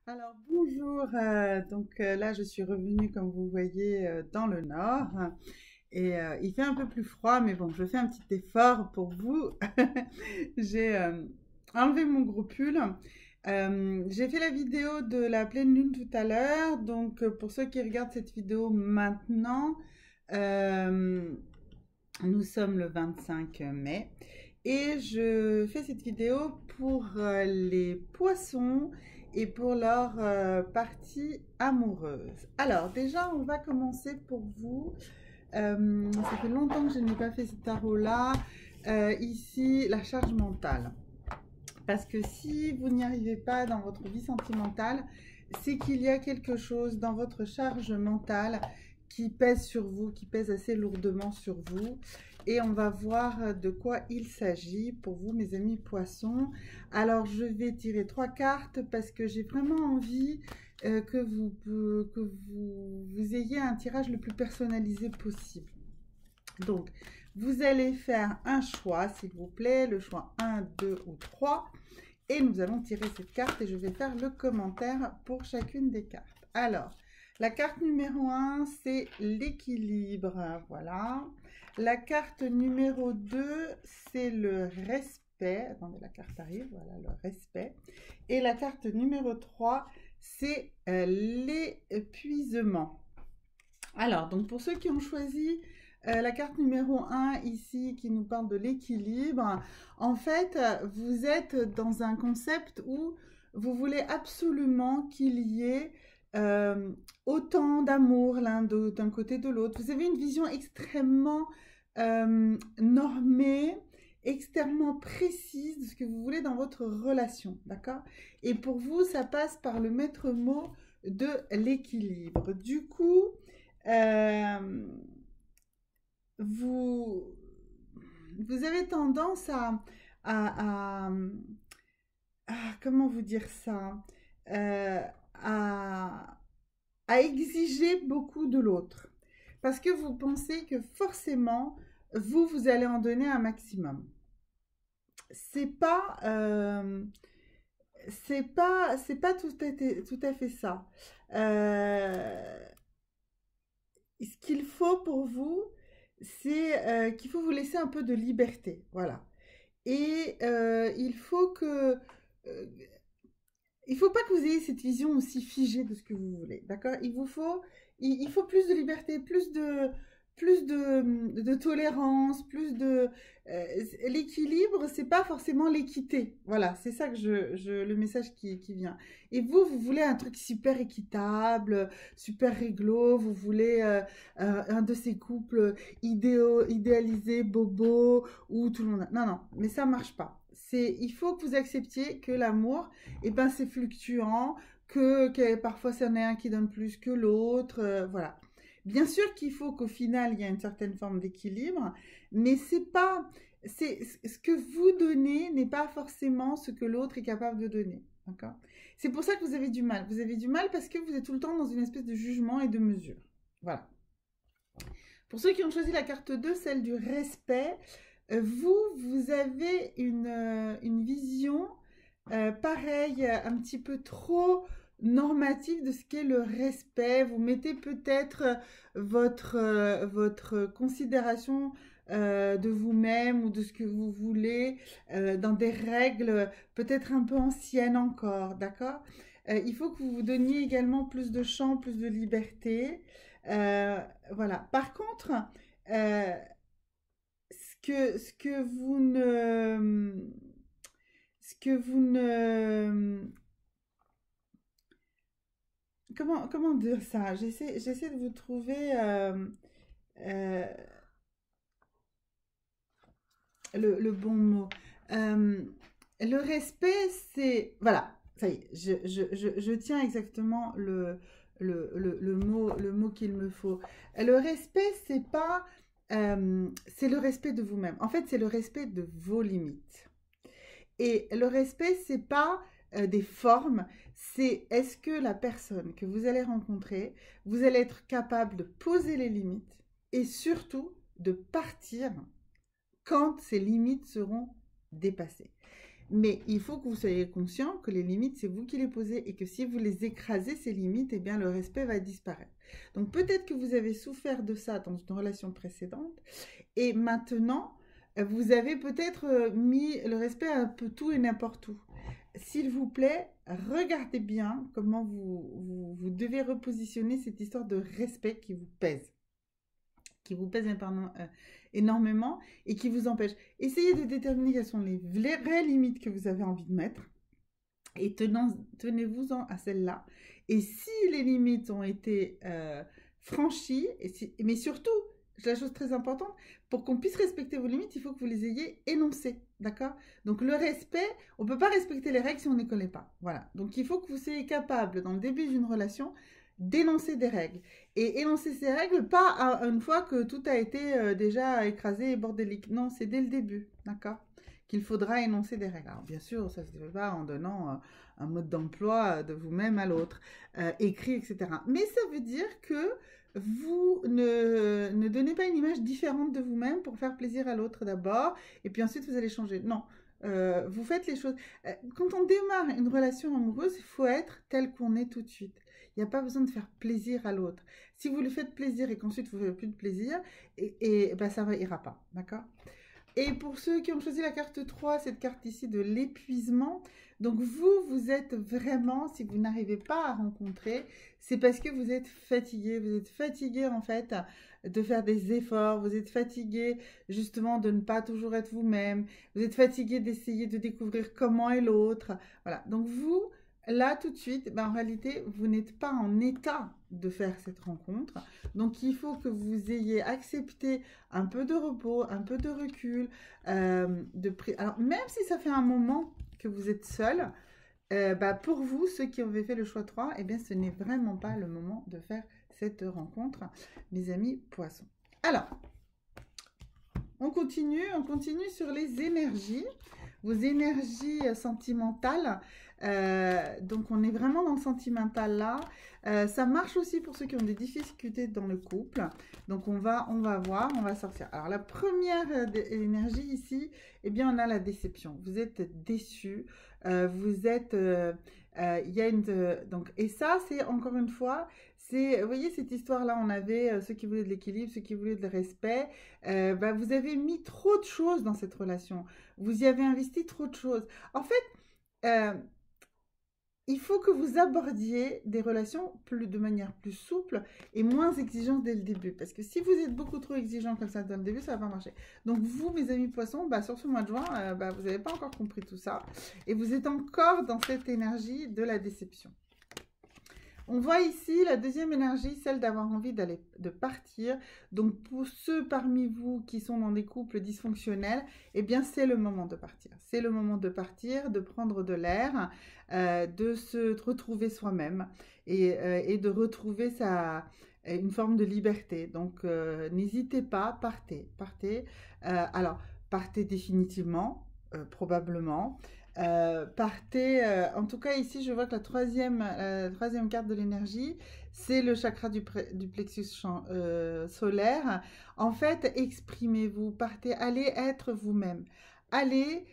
Alors bonjour, là je suis revenue comme vous voyez dans le nord et il fait un peu plus froid mais bon je fais un petit effort pour vous. J'ai enlevé mon gros pull. J'ai fait la vidéo de la pleine lune tout à l'heure donc pour ceux qui regardent cette vidéo maintenant, euh, nous sommes le 25 mai et je fais cette vidéo pour les poissons et pour leur partie amoureuse. Alors déjà, on va commencer pour vous. Ça fait longtemps que je n'ai pas fait ce tarot-là. Ici, la charge mentale. Parce que si vous n'y arrivez pas dans votre vie sentimentale, c'est qu'il y a quelque chose dans votre charge mentale qui pèse sur vous, qui pèse assez lourdement sur vous. Et on va voir de quoi il s'agit pour vous, mes amis poissons. Alors, je vais tirer 3 cartes parce que j'ai vraiment envie que vous ayez un tirage le plus personnalisé possible. Donc, vous allez faire un choix, s'il vous plaît, le choix 1, 2 ou 3. Et nous allons tirer cette carte et je vais faire le commentaire pour chacune des cartes. Alors, la carte numéro 1, c'est l'équilibre. Voilà. La carte numéro 2, c'est le respect. Attendez, la carte arrive. Voilà, le respect. Et la carte numéro 3, c'est l'épuisement. Alors, donc pour ceux qui ont choisi la carte numéro 1 ici qui nous parle de l'équilibre, en fait, vous êtes dans un concept où vous voulez absolument qu'il y ait autant d'amour l'un d'un côté de l'autre. Vous avez une vision extrêmement normée, extrêmement précise de ce que vous voulez dans votre relation, d'accord? Et pour vous, ça passe par le maître mot de l'équilibre. Du coup, euh, vous, vous avez tendance à, à- comment vous dire ça, Euh, à, à exiger beaucoup de l'autre. Parce que vous pensez que forcément, vous allez en donner un maximum. C'est pas, c'est pas tout à fait ça. Euh, Ce qu'il faut pour vous, c'est qu'il faut vous laisser un peu de liberté, voilà. Et euh, il faut pas que vous ayez cette vision aussi figée de ce que vous voulez, d'accord? Il faut plus de liberté, plus de tolérance, l'équilibre, c'est pas forcément l'équité. Voilà, c'est ça que le message qui vient. Et vous voulez un truc super équitable, super réglo, vous voulez un de ces couples idéalisés, bobo, où tout le monde... Non, non, mais ça marche pas. Il faut que vous acceptiez que l'amour, et ben c'est fluctuant, que parfois c'en est un qui donne plus que l'autre, voilà. Bien sûr qu'il faut qu'au final il y ait une certaine forme d'équilibre, mais c'est ce que vous donnez n'est pas forcément ce que l'autre est capable de donner, d'accord? C'est pour ça que vous avez du mal. Vous avez du mal parce que vous êtes tout le temps dans une espèce de jugement et de mesure. Voilà. Pour ceux qui ont choisi la carte 2, celle du respect, vous avez une vision pareille, un petit peu trop normative de ce qu'est le respect. Vous mettez peut-être votre considération de vous-même ou de ce que vous voulez dans des règles peut-être un peu anciennes encore, d'accord? Il faut que vous vous donniez également plus de champ, plus de liberté. Euh, voilà. Par contre, euh, ce que vous ne, ce que vous ne, comment dire ça? J'essaie de vous trouver euh, le bon mot. Euh, le respect, c'est, voilà, ça y est, je tiens exactement le mot qu'il me faut. Le respect, c'est le respect de vous-même. En fait, c'est le respect de vos limites. Et le respect, c'est pas des formes, c'est est-ce que la personne que vous allez rencontrer, vous allez être capable de poser les limites et surtout de partir quand ces limites seront dépassées. Mais il faut que vous soyez conscient que les limites, c'est vous qui les posez et que si vous les écrasez, ces limites, eh bien, le respect va disparaître. Donc, peut-être que vous avez souffert de ça dans une relation précédente et maintenant, vous avez peut-être mis le respect un peu tout et n'importe où. S'il vous plaît, regardez bien comment vous devez repositionner cette histoire de respect qui vous pèse énormément et qui vous empêche. Essayez de déterminer quelles sont les vraies limites que vous avez envie de mettre et tenez-vous-en à celles-là. Et si les limites ont été franchies, mais surtout, la chose très importante, pour qu'on puisse respecter vos limites, il faut que vous les ayez énoncées, d'accord? Donc le respect, on ne peut pas respecter les règles si on ne les connaît pas, voilà. Donc il faut que vous soyez capable, dans le début d'une relation, d'énoncer des règles. Et énoncer ces règles, pas une fois que tout a été déjà écrasé et bordélique. Non, c'est dès le début, d'accord? Qu'il faudra énoncer des règles. Alors bien sûr, ça ne se fait pas en donnant un mode d'emploi de vous-même à l'autre, écrit, etc. Mais ça veut dire que vous ne donnez pas une image différente de vous-même pour faire plaisir à l'autre d'abord, et puis ensuite vous allez changer. Non, vous faites les choses. Quand on démarre une relation amoureuse, il faut être tel qu'on est tout de suite. Il n'y a pas besoin de faire plaisir à l'autre. Si vous lui faites plaisir et qu'ensuite vous ne faites plus de plaisir, ben ça ne ira pas, d'accord? Et pour ceux qui ont choisi la carte 3, cette carte ici de l'épuisement, donc vous êtes vraiment, si vous n'arrivez pas à rencontrer, c'est parce que vous êtes fatigué en fait de faire des efforts, vous êtes fatigué justement de ne pas toujours être vous-même, vous êtes fatigué d'essayer de découvrir comment est l'autre, voilà. Donc vous, là tout de suite, ben, en réalité, vous n'êtes pas en état de faire cette rencontre, donc il faut que vous ayez accepté un peu de repos, un peu de recul, alors même si ça fait un moment que vous êtes seul, bah, pour vous, ceux qui avaient fait le choix 3, eh bien ce n'est vraiment pas le moment de faire cette rencontre, mes amis poissons. Alors, on continue sur les énergies, vos énergies sentimentales. Donc on est vraiment dans le sentimental là. Ça marche aussi pour ceux qui ont des difficultés dans le couple. Donc on va voir, on va sortir. Alors la première énergie ici, eh bien on a la déception. Vous êtes déçu, vous êtes, il y a donc et ça c'est encore une fois, c'est, vous voyez cette histoire là, on avait ceux qui voulaient de l'équilibre, ceux qui voulaient de respect. Bah, vous avez mis trop de choses dans cette relation. Vous y avez investi trop de choses. En fait, il faut que vous abordiez des relations de manière plus souple et moins exigeante dès le début. Parce que si vous êtes beaucoup trop exigeant comme ça dès le début, ça va pas marcher. Donc vous, mes amis poissons, bah, sur ce mois de juin, bah, vous n'avez pas encore compris tout ça. Et vous êtes encore dans cette énergie de la déception. On voit ici la deuxième énergie, celle d'avoir envie de partir. Donc, pour ceux parmi vous qui sont dans des couples dysfonctionnels, eh bien, c'est le moment de partir. C'est le moment de partir, de prendre de l'air, de se retrouver soi-même et de retrouver une forme de liberté. Donc, n'hésitez pas, partez. Alors, partez définitivement, probablement. Partez, en tout cas ici je vois que la troisième carte de l'énergie, c'est le chakra du plexus solaire. En fait, exprimez-vous, partez, allez être vous-même. Allez,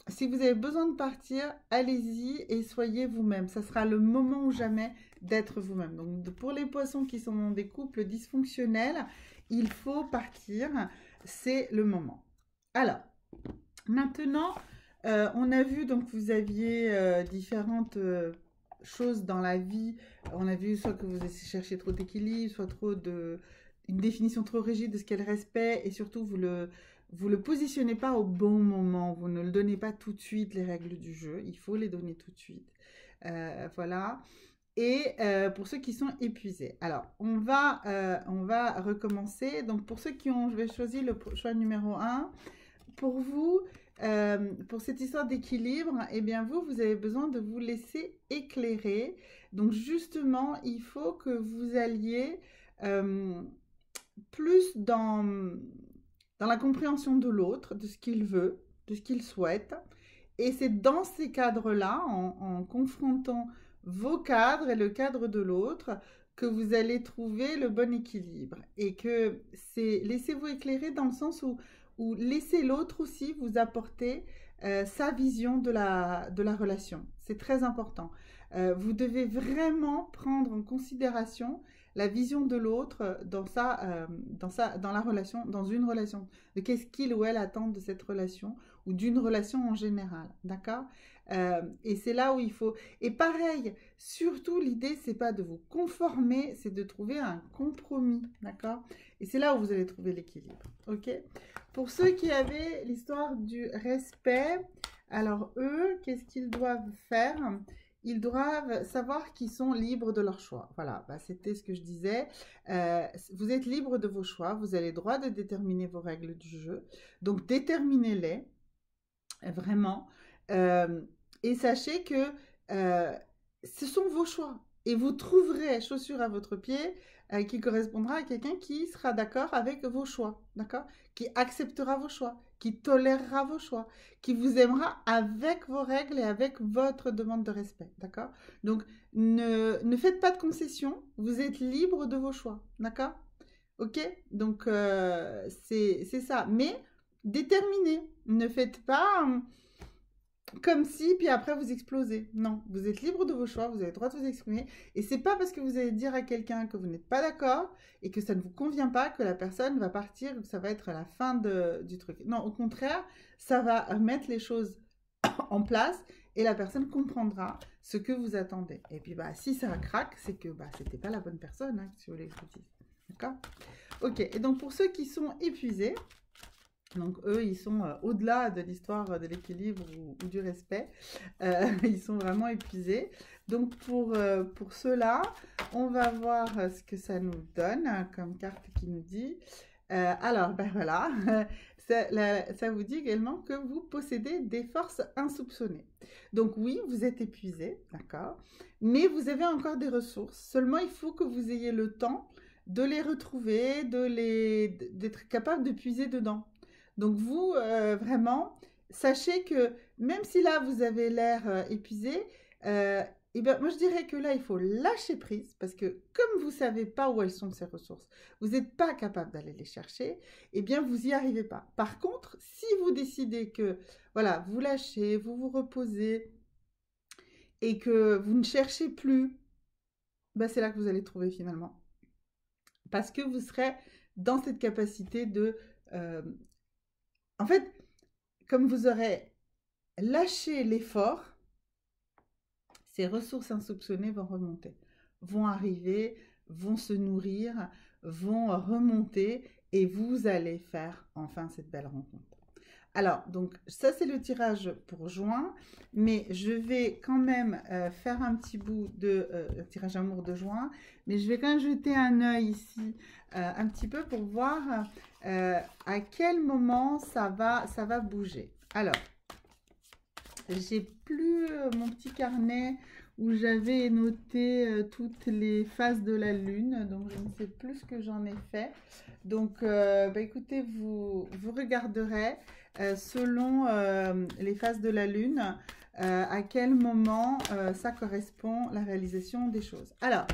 si vous avez besoin de partir, allez-y et soyez vous-même. Ça sera le moment ou jamais d'être vous-même. Donc pour les poissons qui sont dans des couples dysfonctionnels, il faut partir, c'est le moment. Alors, maintenant, on a vu, donc vous aviez différentes choses dans la vie. On a vu soit que vous cherchiez trop d'équilibre, soit une définition trop rigide de ce qu'est le respect, et surtout vous le positionnez pas au bon moment. Vous ne le donnez pas tout de suite, les règles du jeu. Il faut les donner tout de suite. Voilà. Et pour ceux qui sont épuisés. Alors, on va recommencer. Donc, pour ceux qui ont choisi le choix numéro 1, pour vous, pour cette histoire d'équilibre, eh bien vous avez besoin de vous laisser éclairer. Donc justement, il faut que vous alliez plus dans la compréhension de l'autre, de ce qu'il veut, de ce qu'il souhaite. Et c'est dans ces cadres-là, en confrontant vos cadres et le cadre de l'autre, que vous allez trouver le bon équilibre. Et que laissez-vous éclairer dans le sens où laissez l'autre aussi vous apporter sa vision de la relation. C'est très important. Vous devez vraiment prendre en considération la vision de l'autre dans la relation, dans une relation, de qu'est-ce qu'il ou elle attend de cette relation ou d'une relation en général, d'accord? Et c'est là où il faut. Et pareil, surtout l'idée c'est pas de vous conformer, c'est de trouver un compromis, d'accord? Et c'est là où vous allez trouver l'équilibre, ok? Pour ceux qui avaient l'histoire du respect, alors eux, qu'est-ce qu'ils doivent faire? Ils doivent savoir qu'ils sont libres de leur choix. Voilà, bah, c'était ce que je disais. Vous êtes libre de vos choix, vous avez le droit de déterminer vos règles du jeu. Donc déterminez-les, vraiment. Euh, et sachez que ce sont vos choix. Et vous trouverez chaussure à votre pied qui correspondra à quelqu'un qui sera d'accord avec vos choix, d'accord? Qui acceptera vos choix, qui tolérera vos choix, qui vous aimera avec vos règles et avec votre demande de respect, d'accord? Donc, ne faites pas de concessions, vous êtes libre de vos choix, d'accord? Ok? Donc, c'est ça. Mais déterminez. Ne faites pas comme si, puis après vous explosez. Non, vous êtes libre de vos choix, vous avez le droit de vous exprimer. Et c'est pas parce que vous allez dire à quelqu'un que vous n'êtes pas d'accord et que ça ne vous convient pas que la personne va partir ou que ça va être la fin du truc. Non, au contraire, ça va mettre les choses en place et la personne comprendra ce que vous attendez. Et puis, bah, si ça craque, c'est que bah, c'était pas la bonne personne, hein, si vous voulez que je vous dise. D'accord? Ok, et donc pour ceux qui sont épuisés, donc eux, ils sont au-delà de l'histoire de l'équilibre ou du respect. Ils sont vraiment épuisés. Donc pour ceux-là, on va voir ce que ça nous donne comme carte qui nous dit. Alors, ben voilà, ça vous dit également que vous possédez des forces insoupçonnées. Donc oui, vous êtes épuisé, d'accord, mais vous avez encore des ressources. Seulement, il faut que vous ayez le temps de les retrouver, d'être capable de puiser dedans. Donc vous, vraiment, sachez que même si là, vous avez l'air épuisé, et ben, moi je dirais que là, il faut lâcher prise parce que comme vous ne savez pas où elles sont ces ressources, vous n'êtes pas capable d'aller les chercher, eh bien vous n'y arrivez pas. Par contre, si vous décidez que, voilà, vous lâchez, vous vous reposez et que vous ne cherchez plus, ben, c'est là que vous allez trouver finalement. Parce que vous serez dans cette capacité de... en fait, comme vous aurez lâché l'effort, ces ressources insoupçonnées vont remonter, vont arriver, vont se nourrir, vont remonter et vous allez faire enfin cette belle rencontre. Alors, donc ça c'est le tirage pour juin, mais je vais quand même faire un petit bout de tirage amour de juin, mais je vais quand même jeter un œil ici un petit peu pour voir à quel moment ça va bouger. Alors, j'ai plus mon petit carnet où j'avais noté toutes les phases de la lune, donc je ne sais plus ce que j'en ai fait. Donc, bah, écoutez, vous regarderez selon les phases de la lune à quel moment ça correspond la réalisation des choses. Alors,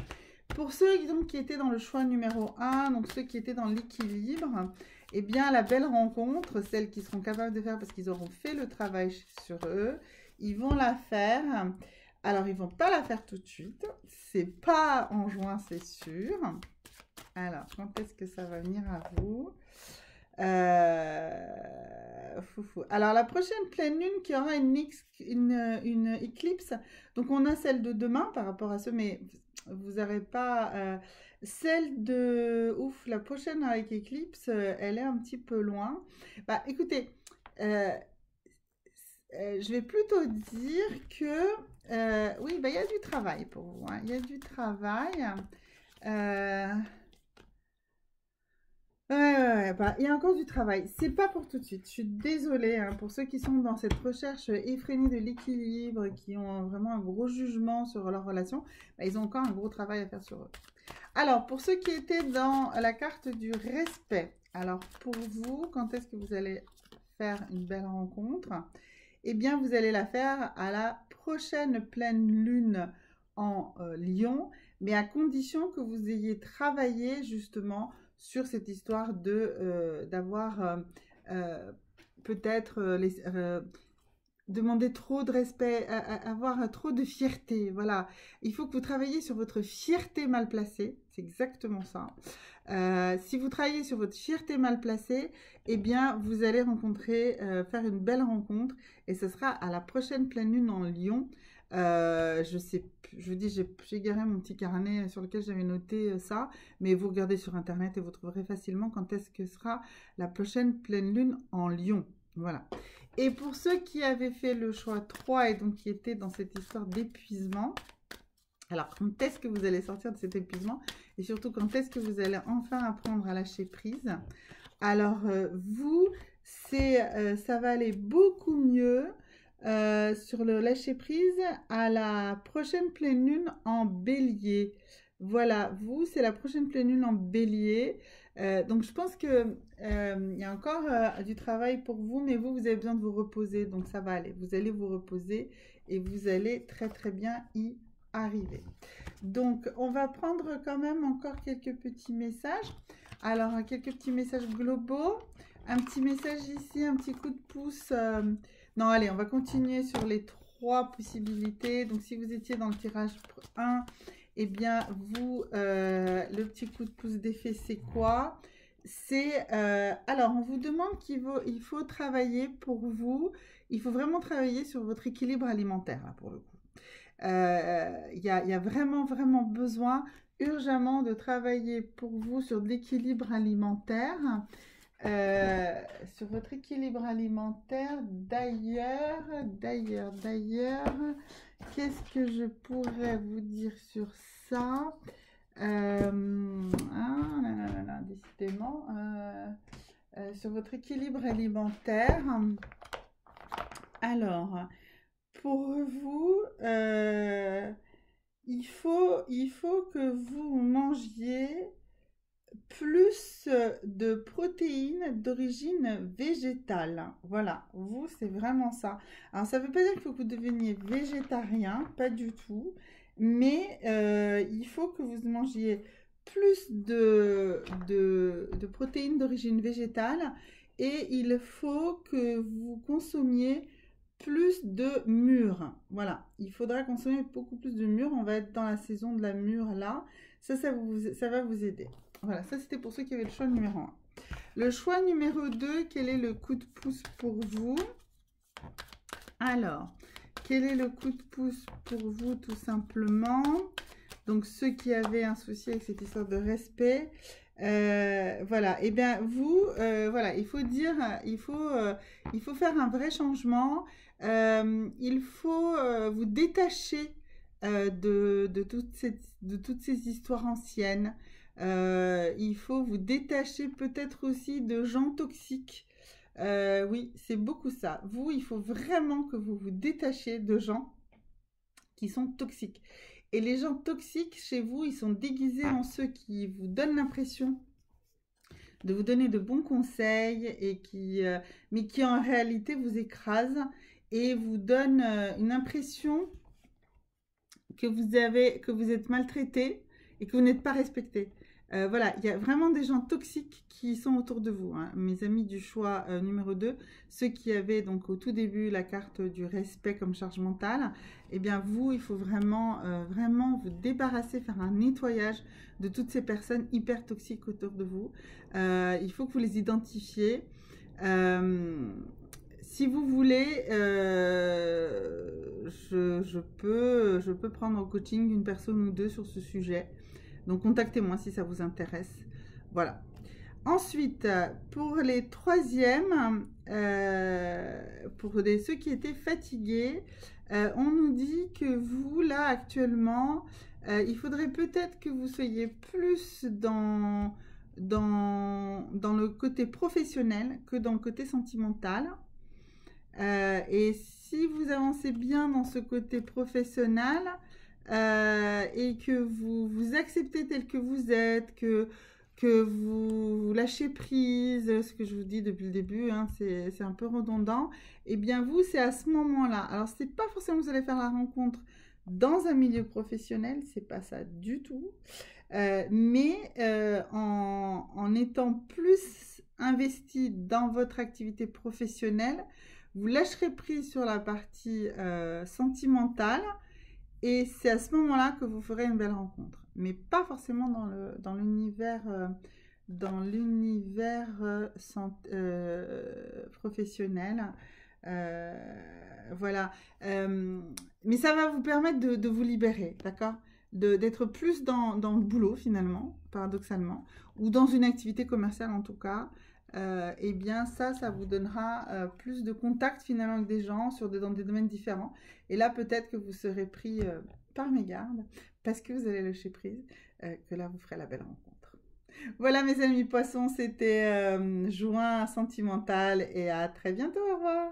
pour ceux donc, qui étaient dans le choix numéro 1, donc ceux qui étaient dans l'équilibre, eh bien, la belle rencontre, celles qui seront capables de faire parce qu'ils auront fait le travail sur eux, ils vont la faire. Alors, ils ne vont pas la faire tout de suite. C'est pas en juin, c'est sûr. Alors, quand est-ce que ça va venir à vous? Alors, la prochaine pleine lune qui aura une éclipse. Donc, on a celle de demain par rapport à ce, mais vous n'aurez pas... celle de... Ouf, la prochaine avec éclipse, elle est un petit peu loin. Bah, écoutez, je vais plutôt dire que... oui, bah, il y a du travail pour vous. Hein. Il y a du travail. Ouais, bah, il y a encore du travail. C'est pas pour tout de suite. Je suis désolée hein, pour ceux qui sont dans cette recherche effrénée de l'équilibre, qui ont vraiment un gros jugement sur leur relation. Bah, ils ont encore un gros travail à faire sur eux. Alors, pour ceux qui étaient dans la carte du respect, alors pour vous, quand est-ce que vous allez faire une belle rencontre? Eh bien, vous allez la faire à la prochaine pleine lune en Lion, mais à condition que vous ayez travaillé justement sur cette histoire de d'avoir peut-être demander trop de respect, avoir trop de fierté. Voilà, il faut que vous travailliez sur votre fierté mal placée. C'est exactement ça. Si vous travaillez sur votre fierté mal placée, eh bien, vous allez rencontrer, faire une belle rencontre. Et ce sera à la prochaine pleine lune en Lion. Je sais, je vous dis, j'ai garé mon petit carnet sur lequel j'avais noté ça, mais vous regardez sur internet et vous trouverez facilement quand est-ce que sera la prochaine pleine lune en Lion. Voilà. Et pour ceux qui avaient fait le choix 3 et donc qui étaient dans cette histoire d'épuisement, alors quand est-ce que vous allez sortir de cet épuisement et surtout quand est-ce que vous allez enfin apprendre à lâcher prise? Alors vous, ça va aller beaucoup mieux sur le lâcher prise à la prochaine pleine lune en bélier. Voilà, vous, c'est la prochaine pleine lune en bélier. Donc je pense que il y a encore du travail pour vous, mais vous avez besoin de vous reposer, donc ça va aller. Vous allez vous reposer et vous allez très très bien y arriver. Donc on va prendre quand même encore quelques petits messages. Alors quelques petits messages globaux. Un petit message ici, un petit coup de pouce. Non, allez, on va continuer sur les 3 possibilités. Donc si vous étiez dans le tirage 1, eh bien, vous, le petit coup de pouce d'effet, c'est quoi? C'est, alors, on vous demande il faut travailler pour vous, il faut vraiment travailler sur votre équilibre alimentaire, là, pour le coup. Il y a vraiment, vraiment besoin, urgemment, de travailler pour vous sur l'équilibre alimentaire. Sur votre équilibre alimentaire, d'ailleurs, qu'est-ce que je pourrais vous dire sur ça? Décidément, sur votre équilibre alimentaire. Alors, pour vous, il faut que vous mangiez plus de protéines d'origine végétale. Voilà, vous, c'est vraiment ça. Alors, ça ne veut pas dire qu'il faut que vous deveniez végétarien, pas du tout. Mais il faut que vous mangiez plus de protéines d'origine végétale. Et il faut que vous consommiez plus de mûres. Voilà, il faudra consommer beaucoup plus de mûres. On va être dans la saison de la mûre là. Ça va vous aider. Voilà, ça c'était pour ceux qui avaient le choix numéro 1. Le choix numéro 2, quel est le coup de pouce pour vous? Alors, quel est le coup de pouce pour vous tout simplement? Donc, ceux qui avaient un souci avec cette histoire de respect, voilà, et bien vous, voilà, il faut dire, il faut faire un vrai changement, il faut vous détacher de toutes ces histoires anciennes. Il faut vous détacher peut-être aussi de gens toxiques. Oui, c'est beaucoup ça. Vous, il faut vraiment que vous vous détachiez de gens qui sont toxiques. Et les gens toxiques chez vous, ils sont déguisés en ceux qui vous donnent l'impression de vous donner de bons conseils et mais qui en réalité vous écrasent et vous donnent une impression que vous êtes maltraité et que vous n'êtes pas respecté. Voilà, il y a vraiment des gens toxiques qui sont autour de vous, hein. Mes amis du choix numéro 2, ceux qui avaient donc au tout début la carte du respect comme charge mentale, eh bien vous, il faut vraiment, vraiment vous débarrasser, faire un nettoyage de toutes ces personnes hyper toxiques autour de vous. Il faut que vous les identifiez. Si vous voulez, je peux prendre en coaching une personne ou deux sur ce sujet. Donc, contactez-moi si ça vous intéresse. Voilà. Ensuite, pour les troisièmes, pour ceux qui étaient fatigués, on nous dit que vous, là, actuellement, il faudrait peut-être que vous soyez plus dans le côté professionnel que dans le côté sentimental. Et si vous avancez bien dans ce côté professionnel et que vous acceptez tel que vous êtes, que vous lâchez prise, ce que je vous dis depuis le début, hein, c'est un peu redondant, et bien vous, c'est à ce moment-là. Alors, c'est pas forcément que vous allez faire la rencontre dans un milieu professionnel, c'est pas ça du tout, mais en étant plus investi dans votre activité professionnelle, vous lâcherez prise sur la partie sentimentale et c'est à ce moment-là que vous ferez une belle rencontre. Mais pas forcément dans l'univers professionnel. Voilà. Mais ça va vous permettre de vous libérer, d'accord? D'être plus dans le boulot finalement, paradoxalement, ou dans une activité commerciale en tout cas. Eh bien ça vous donnera plus de contact finalement avec des gens dans des domaines différents. Et là, peut-être que vous serez pris par mégarde parce que vous allez lâcher prise, que là, vous ferez la belle rencontre. Voilà mes amis poissons, c'était Juin sentimental et à très bientôt, au revoir.